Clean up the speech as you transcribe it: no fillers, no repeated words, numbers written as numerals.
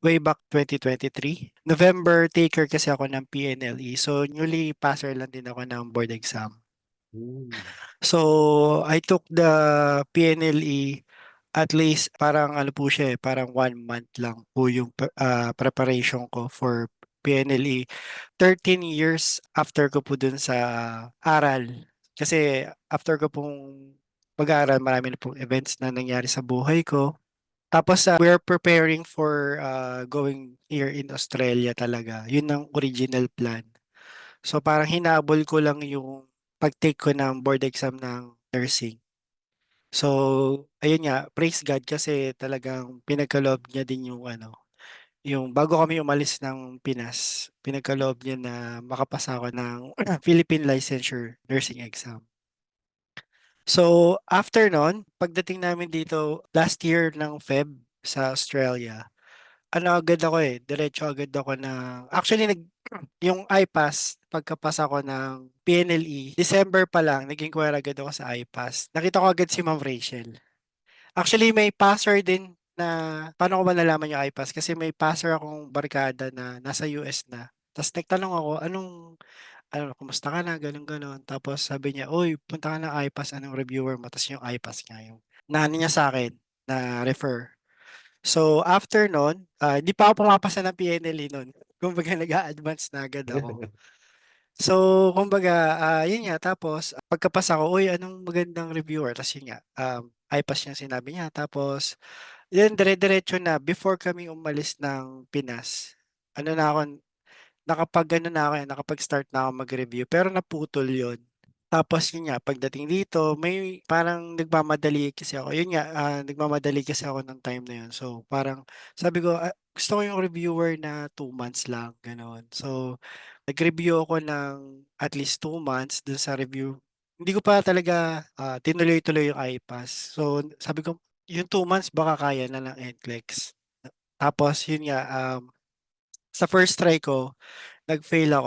way back 2023. November taker kasi ako ng PNLE. So, newly passer lang din ako ng board exam. Hmm. So, I took the PNLE at least parang ano po siya eh, parang 1 month lang po yung preparation ko for PNLE. 13 years after ko po dun sa aral. Kasi after ko pong pag-aaral, marami na pong events na nangyari sa buhay ko. Tapos we're preparing for going here in Australia talaga. Yun ang original plan. So parang hinabol ko lang yung pag-take ko ng board exam ng nursing. So ayun nga, praise God kasi talagang pinagkaloob niya din yung ano, yung bago kami umalis ng Pinas, pinagkaloob niya na makapasa ako ng Philippine Licensure Nursing Exam. So after nun, pagdating namin dito last year ng Feb sa Australia, ano agad ako eh, diretso agad ako ng, actually yung iPass, pagkapasa ko ng PNLE, December pa lang, nag-inquire agad ako sa iPass. Nakita ko agad si Ma'am Rachel. Actually, may passer din na, paano ko ba nalaman yung iPass? Kasi may passer akong barkada na nasa US na. Tapos nagtanong ako, ano, kumusta ka na, ganun, ganun. Tapos sabi niya, uy, punta ka ng iPass, anong reviewer mo? Tapos yung iPass nga yung, naano niya sa akin, na refer. So, after nun, hindi pa ako pumapasa ng PNLE nun. Kumbaga, nag-a-advance na agad ako. So, kumbaga, yun nga, tapos, pagkapasa ko, uy, anong magandang reviewer? Tapos yun nga, iPass yung sinabi niya. Tapos, yun, dire-diretso na, before kami umalis ng Pinas, ano na ako, nakapag-ano na ako, nakapag-start na ako mag-review, pero naputol yun. Tapos yun nga, pagdating dito, may parang nagmamadali kasi ako. Yun nga, nagmamadali kasi ako ng time na yun. So, parang sabi ko, gusto ko yung reviewer na 2 months lang, gano'n. So, nag-review ako ng at least 2 months dun sa review. Hindi ko pa talaga tinuloy-tuloy yung iPass. So, sabi ko, yung 2 months baka kaya na ng NCLEX. Tapos, yun nga, sa first try ko, nag-fail ako.